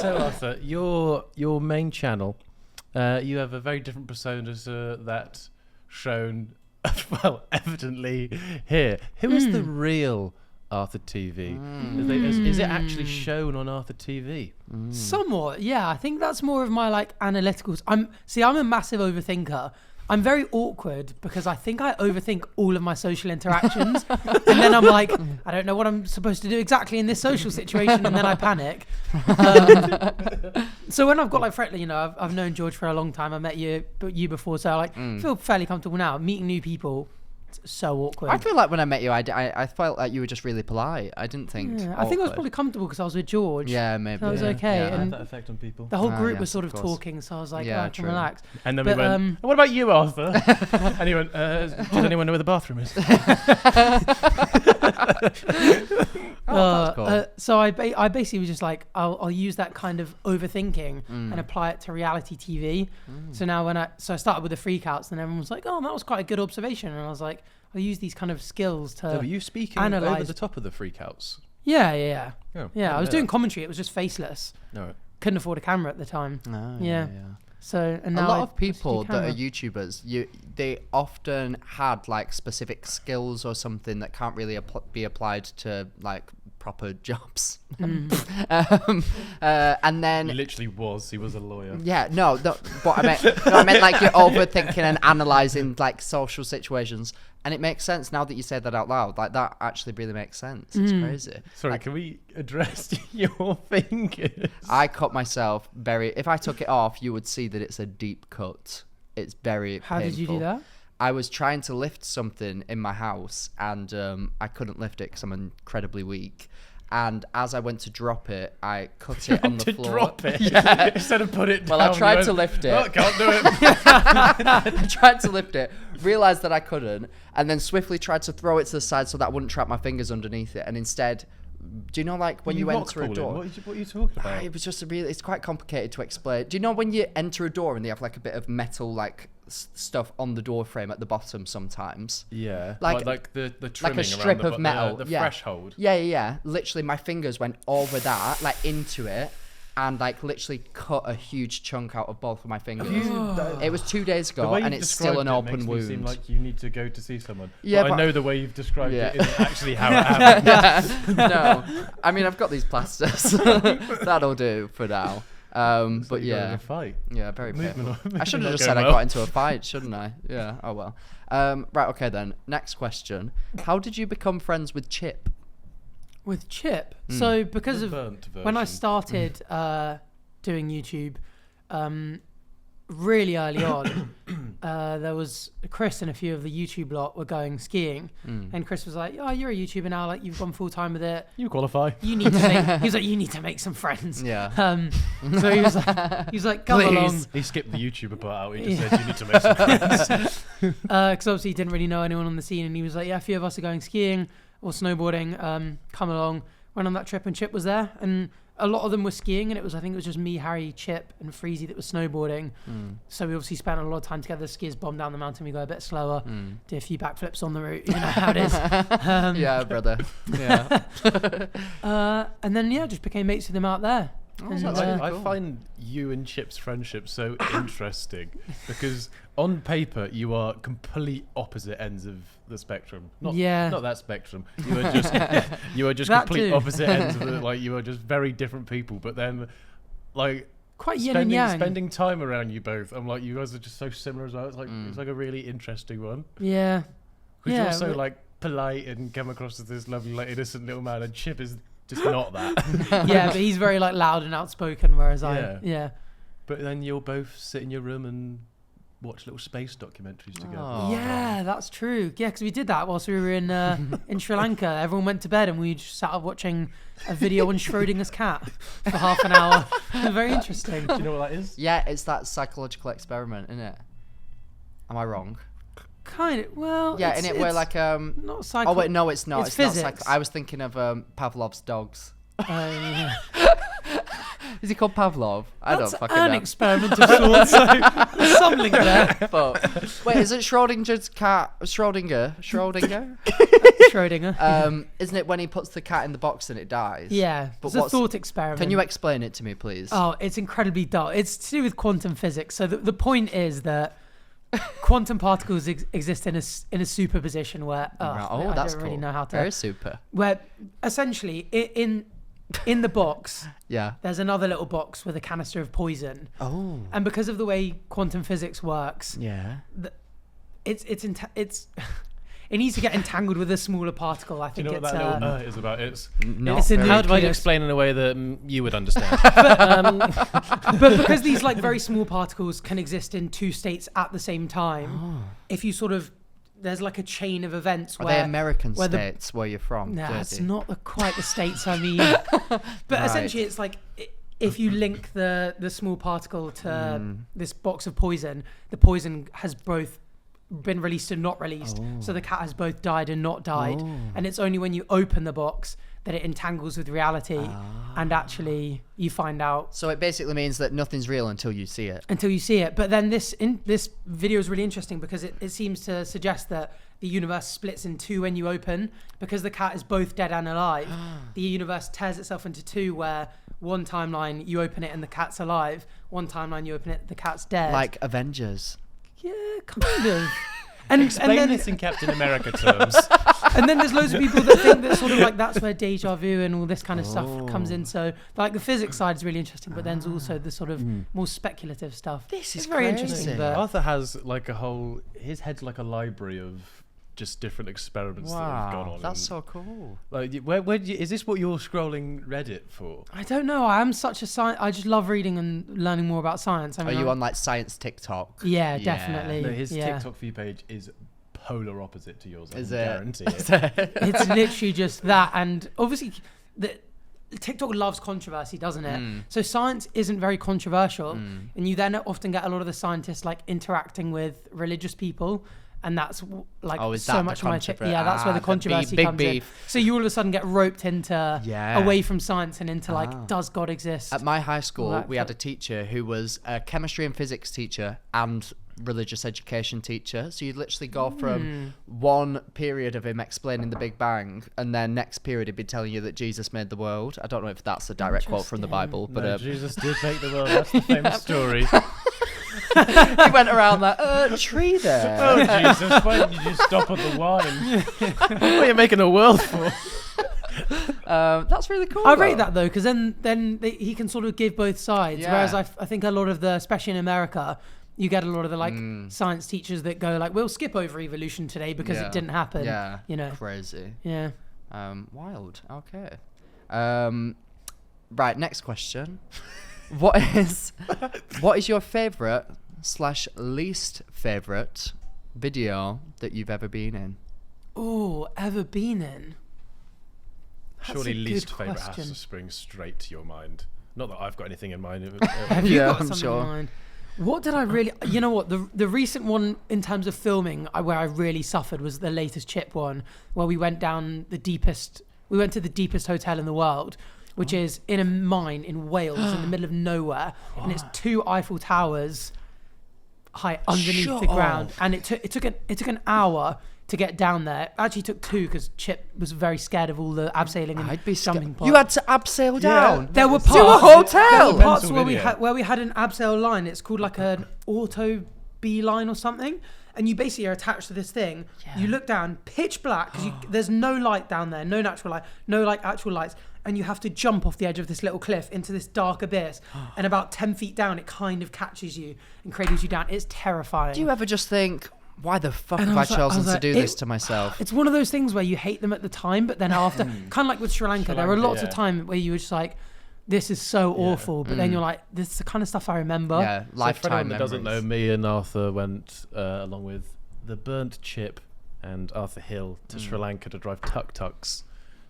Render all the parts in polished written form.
So Arthur, your main channel, you have a very different persona to that shown, well, evidently here. Who is the real ArthurTV? Is it actually shown on ArthurTV? Somewhat, yeah. I think that's more of my like analyticals. I'm a massive overthinker. I'm very awkward because I think I overthink all of my social interactions, and then I'm like, I don't know what I'm supposed to do exactly in this social situation, and then I panic. So when I've got like, I've known George for a long time. I met you before, so I feel fairly comfortable now. Meeting new people, it's so awkward. I feel like when I met you, I felt like you were just really polite. I didn't think. Yeah, I think I was probably comfortable because I was with George. Yeah, maybe. So I was okay. Yeah, and that effect on people. the whole group was sort of talking, so I was like, I can relax. And then we went, what about you, Arthur? And he went, does anyone know where the bathroom is? So I basically was just like, I'll use that kind of overthinking and apply it to reality TV. So now I started with the freakouts, and everyone was like, oh, that was quite a good observation. And I was like, I'll use these kind of skills to were you speaking analyze. over the top of the freakouts? Yeah. Oh, I was doing commentary. It was just faceless. No. Couldn't afford a camera at the time. Yeah. So and now a lot of people that are YouTubers, they often had like specific skills or something that can't really be applied to like proper jobs. And then He literally was. He was a lawyer. Yeah, no, what I meant like you're overthinking and analysing like social situations. And it makes sense now that you say that out loud. Like that actually really makes sense. It's crazy. Sorry, can we address your fingers? I cut myself if I took it off, you would see that it's a deep cut. It's very How painful. did you do that? I was trying to lift something in my house and I couldn't lift it because I'm incredibly weak. And as I went to drop it, I cut it on the floor. Drop it? Yeah. Instead of put it down. Well, I tried to lift it. Oh, can't do it. I tried to lift it, realised that I couldn't, and then swiftly tried to throw it to the side so that I wouldn't trap my fingers underneath it. And instead, do you know like when you enter a door? What are you talking about? It was just it's quite complicated to explain. Do you know when you enter a door and they have like a bit of metal like stuff on the door frame at the bottom sometimes? Yeah, like the trimming like a strip around of metal, the threshold. Yeah. Literally, my fingers went over that, like into it, and like literally cut a huge chunk out of both of my fingers. It was 2 days ago, and it's still an open wound. It seem like you need to go to see someone. Yeah, but I know the way you've described it isn't actually how it happened. No, I mean I've got these plasters. That'll do for now. But yeah, in a fight. Yeah, very painful. I should have not just said going I well. got into a fight, shouldn't I? Yeah. Oh well. Right. Okay then. Next question. How did you become friends with Chip? With Chip. So because The of burnt when I version. started doing YouTube, really early on, there was Chris and a few of the YouTube lot were going skiing, and Chris was like, "Oh, you're a YouTuber now. Like you've gone full time with it. You qualify. You need to make." He was like, "You need to make some friends." Yeah. So he was like, "Come along." He skipped the YouTuber part out. He just said, "You need to make some friends." Because obviously he didn't really know anyone on the scene, and he was like, "Yeah, a few of us are going skiing or snowboarding. Come along." Went on that trip, and Chip was there, and a lot of them were skiing, and I think it was just me, Harry, Chip, and Freezy that was snowboarding. So we obviously spent a lot of time together. Skiers bombed down the mountain. We go a bit slower. Did a few backflips on the route. You know how it is. Yeah, brother. Yeah. And then just became mates with him out there. And, I find you and Chip's friendship so interesting because on paper you are complete opposite ends of the spectrum. Not that spectrum. You are just That complete too. opposite ends of it. Like you are just very different people. But then, like quite yin and yang. spending time around you both, I'm like, you guys are just so similar as well. It's like a really interesting one. Yeah. Because you're so like polite and come across as this lovely, like innocent little man, and Chip is just not that. Yeah, but he's very like loud and outspoken, whereas Yeah. But then you'll both sit in your room and watch little space documentaries together. Oh. Yeah, that's true. Yeah, because we did that whilst we were in Sri Lanka. Everyone went to bed and we just sat up watching a video on Schrodinger's cat for half an hour. Very interesting. Do you know what that is? Yeah, it's that psychological experiment, isn't it? Am I wrong? Kind of. Well, Yeah, in it where like not psycho. Oh wait, no, it's not. It's Not physics. I was thinking of Pavlov's dogs. Yeah. Is he called Pavlov? I don't fucking an know. experiment of sorts. So there's some link there. But wait, is it Schrodinger's cat? Schrodinger. Schrodinger. Isn't it when he puts the cat in the box and it dies? Yeah, But it's a thought experiment. Can you explain it to me, please? Oh, it's incredibly dull. It's to do with quantum physics. So the point is that quantum particles exist in a superposition where I that's don't really cool. know how to. Very super. Where essentially in the box, Yeah. there's another little box with a canister of poison. Oh. And because of the way quantum physics works, Yeah. it needs to get entangled with a smaller particle. I Do you think know what that little is about? It's how do I explain in a way that you would understand? But because these like very small particles can exist in two states at the same time, if you sort of there's like a chain of events Are where they American states where you're from? Nah, Jersey? it's not quite the states I mean. But essentially it's like if you link the small particle to this box of poison, the poison has both been released and not released. So the cat has both died and not died. And it's only when you open the box that it entangles with reality and actually you find out. So it basically means that nothing's real until you see it. But then this video is really interesting because it seems to suggest that the universe splits in two when you open, because the cat is both dead and alive. The universe tears itself into two, where one timeline you open it and the cat's alive, one timeline you open it, the cat's dead. Like Avengers. Yeah, kind of. And Explain then, this in Captain America terms. And then there's loads of people that think that sort of like that's where deja vu and all this kind of stuff comes in. So like the physics side is really interesting, but then there's also the sort of more speculative stuff. This is very crazy. interesting. But Arthur has like his head's like a library of just different experiments that have gone on. That's so cool. Like, is this what you're scrolling Reddit for? I don't know. I am such a science. I just love reading and learning more about science. Are you on like science TikTok? Yeah, definitely. No, his TikTok view page is polar opposite to yours. I guarantee it. It's literally just that, and obviously, TikTok loves controversy, doesn't it? So science isn't very controversial, and you then often get a lot of the scientists like interacting with religious people. And that's like so much of my that's where the controversy comes in. So you all of a sudden get roped into away from science and into like, does God exist? At my high school, we had a teacher who was a chemistry and physics teacher and religious education teacher. So you'd literally go from one period of him explaining the Big Bang, and then next period he'd be telling you that Jesus made the world. I don't know if that's a direct quote from the Bible, but no, Jesus did make the world. That's the famous story. He went around that tree there. Oh Jesus! Why didn't you just stop at the wine? What are you making a world for? That's really cool. I rate that though, because then he can sort of give both sides. Yeah. Whereas I think a lot of especially in America, you get a lot of the like science teachers that go like, we'll skip over evolution today because it didn't happen. Yeah, you know, crazy. Yeah. Wild. Okay. Right. Next question. What is your favorite / least favorite video that you've ever been in? Oh, ever been in? Surely least favourite has to spring straight to your mind. Not that I've got anything in mind. Have you got something in mind? What did I really... You know what? The recent one in terms of filming where I really suffered was the latest Chip one, where we went down the deepest... We went to the deepest hotel in the world, which is in a mine in Wales in the middle of nowhere. And it's 2 Eiffel Towers high underneath the ground. And it took an hour to get down there. It actually took 2 because Chip was very scared of all the abseiling and jumping parts. You had to abseil down. There were parts to a hotel. There were parts where we had an abseil line. It's called like an auto B line or something. And you basically are attached to this thing. Yeah. You look down, pitch black, because there's no light down there, no natural light, no like actual lights. And you have to jump off the edge of this little cliff into this dark abyss. And about 10 feet down, it kind of catches you and cradles you down. It's terrifying. Do you ever just think, why the fuck have I chosen to do this to myself? It's one of those things where you hate them at the time, but then after, kind of like with Sri Lanka, there were lots of time where you were just like, this is so awful, but then you're like, this is the kind of stuff I remember. Yeah, lifetime that doesn't know, me and Arthur went along with the burnt Chip and Arthur Hill to Sri Lanka to drive tuk-tuks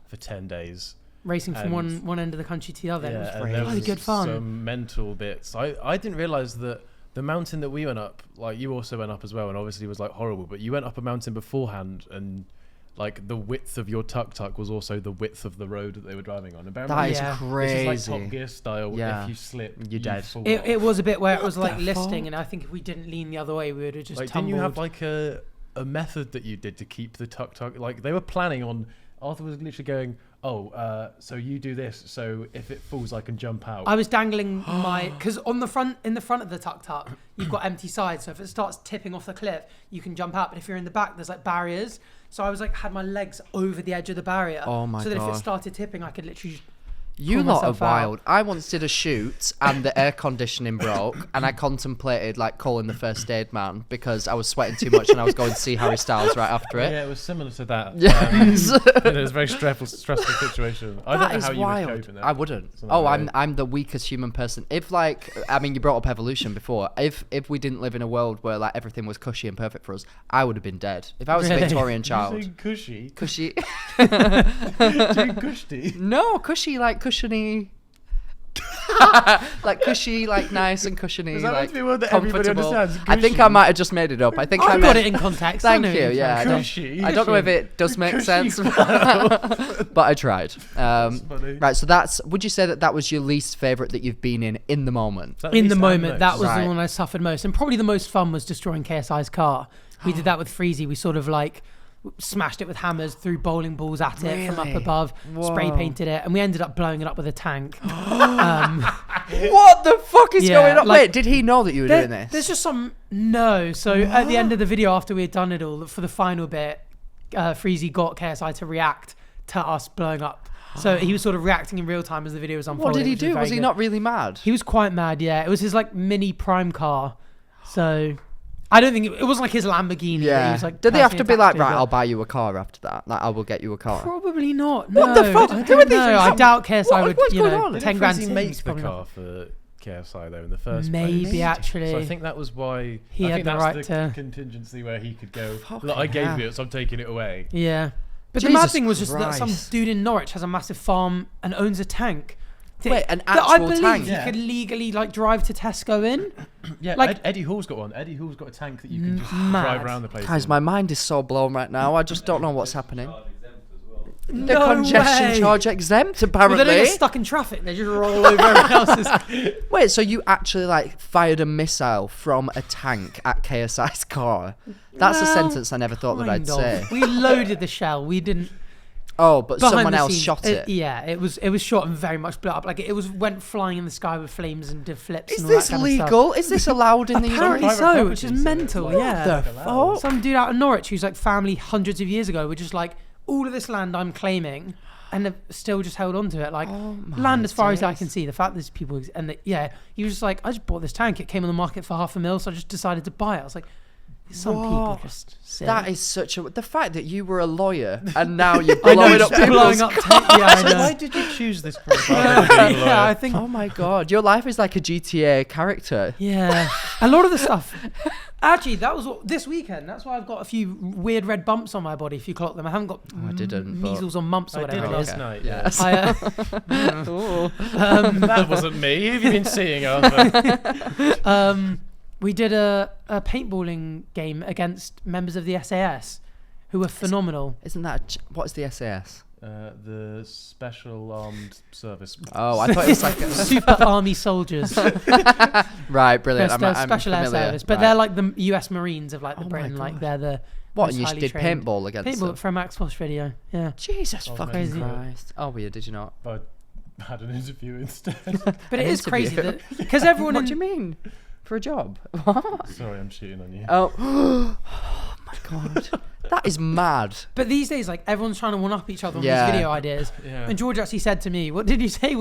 for 10 days. Racing from one end of the country to the other. Yeah, it was really good fun. Some mental bits. I didn't realise that the mountain that we went up, like you also went up as well, and obviously was like horrible, but you went up a mountain beforehand, and like the width of your tuk-tuk was also the width of the road that they were driving on. That is crazy. This is like Top Gear style. If you slip, you're dead. It was a bit where it was like listing, and I think if we didn't lean the other way, we would have just tumbled. Didn't you have like a method that you did to keep the tuk-tuk? Like they were planning on. Arthur was literally going, so you do this, so if it falls, I can jump out. I was dangling because in the front of the tuk-tuk, you've got empty sides. So if it starts tipping off the cliff, you can jump out. But if you're in the back, there's like barriers. So I was like, had my legs over the edge of the barrier. Oh my god! So that if it started tipping, I could literally just You lot are wild. I once did a shoot and the air conditioning broke, and I contemplated like calling the first aid man because I was sweating too much and I was going to see Harry Styles right after it. Yeah, it was similar to that. Yes. It was a very stressful situation. I don't know how wild. you would cope in that. I wouldn't. I'm the weakest human person. If you brought up evolution before. If we didn't live in a world where like everything was cushy and perfect for us, I would have been dead. If I was a Victorian child. You saying cushy? Cushy. Doing cushy? No, cushy like cushiony. Like cushy, like nice and cushiony. Is that like meant to be a word that everybody understands? I think I might have just made it up. I think I got it in context. Thank you. Yeah, I don't know if it does make sense, but I tried. Right, so would you say that was your least favourite that you've been in the moment? In the moment, that was the one I suffered most, and probably the most fun was destroying KSI's car. We did that with Freezy. We sort of like smashed it with hammers, threw bowling balls at it from up above, spray painted it, and we ended up blowing it up with a tank. What the fuck is going on? Wait, did he know that you were doing this? There's just no. So at the end of the video, after we had done it all, for the final bit, Freezy got KSI to react to us blowing up. So he was sort of reacting in real time as the video was unfolding. What did he do? Was he not really mad? He was quite mad, yeah. It was his like mini prime car. So I don't think it wasn't like his Lamborghini. Yeah. He was, like, did they have to be like, right, I'll buy you a car after that? Like, I will get you a car. Probably not. What the fuck? I doubt KSI would. What's going on? 10 grand. He made the car for KSI though in the first place. Maybe actually. So I think that was why he had the right to contingency where he could go. Look, I gave you it, so I'm taking it away. Yeah. But the mad thing was just that some dude in Norwich has a massive farm and owns a tank. Wait, an actual tank? He could legally like drive to Tesco in. Yeah, like Eddie Hall's got one. Eddie Hall's got a tank that you can just drive around the place. Guys, my mind is so blown right now. I just don't know what's happening. No the congestion charge exempt, apparently. But they don't get stuck in traffic. They just roll over everyone else's. Wait, so you actually like fired a missile from a tank at KSI's car? That's a sentence I never thought that I'd say. We loaded the shell. We didn't. Oh, but someone else shot it. Yeah, it was shot and very much blew up. Like it went flying in the sky with flames and did flips. Is this legal? Is this allowed in the UK? Apparently so, which is mental. Yeah. What the fuck? Some dude out of Norwich who's like family hundreds of years ago were just like, all of this land I'm claiming, and they've still just held on to it. Like land as far as I can see. The fact there's people he was just like, I just bought this tank. It came on the market for $500,000, so I just decided to buy it. I was like, some people just silly. That is such a... The fact that you were a lawyer and now you're blowing up people's cars. I know. Why did you choose this profile? I think... Oh my God. Your life is like a GTA character. Yeah. A lot of the stuff... Actually, that was this weekend. That's why I've got a few weird red bumps on my body, if you clock them. I haven't got I didn't, measles or mumps or whatever. I did last night, yes. That wasn't me. Who have you been seeing, Arthur? We did a paintballing game against members of the SAS, who were phenomenal. Isn't that... What is the SAS? The Special Armed Service. Oh, I thought it was like a... Super Army Soldiers. Right, brilliant. I'm Special Air Service. But they're like the US Marines of like the Britain. Like they're the... What, and you did paintball against them? Paintball for a Max Posh video, yeah. Jesus fucking crazy. Christ. Oh, weird, did you not? But I had an interview instead. But it is crazy that... Because everyone... What do you mean? For a job? What? Sorry, I'm shooting on you. Oh my God. That is mad. But these days, like, everyone's trying to one-up each other on these video ideas. Yeah. And George actually said to me, what did you say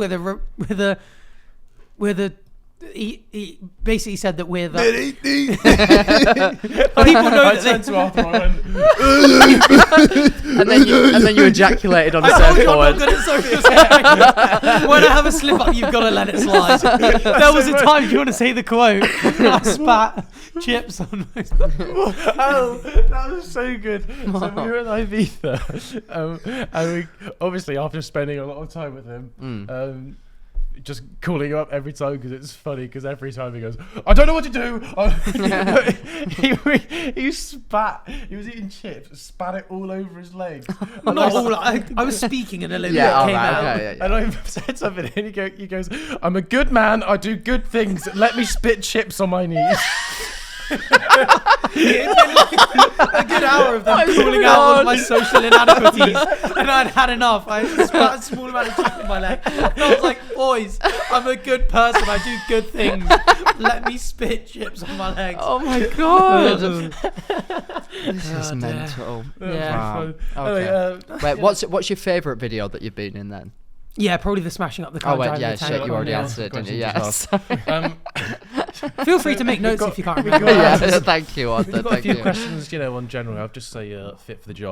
he basically said that we're the... People know I turned to Arthur and then you ejaculated on the surfboard. When I have a slip up, you've got to let it slide. There was a time, do you want to say the quote? I spat chips on my... Oh, that was so good. So we were in Ibiza, and we, obviously after spending a lot of time with him, just calling him up every time because it's funny. Because every time he goes, I don't know what to do. He spat. He was eating chips, spat it all over his legs. I was speaking and Olivia came out. Okay, and I said something, and he goes, I'm a good man. I do good things. Let me spit chips on my knees. It's been like a good hour of them calling out all of my social inadequacies, and I'd had enough. I spat a small amount of chips in my leg, and I was like, boys, I'm a good person. I do good things. Let me spit chips on my legs. Oh my god. This is mental. Yeah. Wow. Okay. Wait, what's your favourite video that you've been in then? Yeah, probably the smashing up the car. Oh wait, yeah, shit, you already answered, didn't you? Yes. Feel free to make notes if you can't remember. Thank you, Arthur. We've got a few questions, on general. I'll just say fit for the job.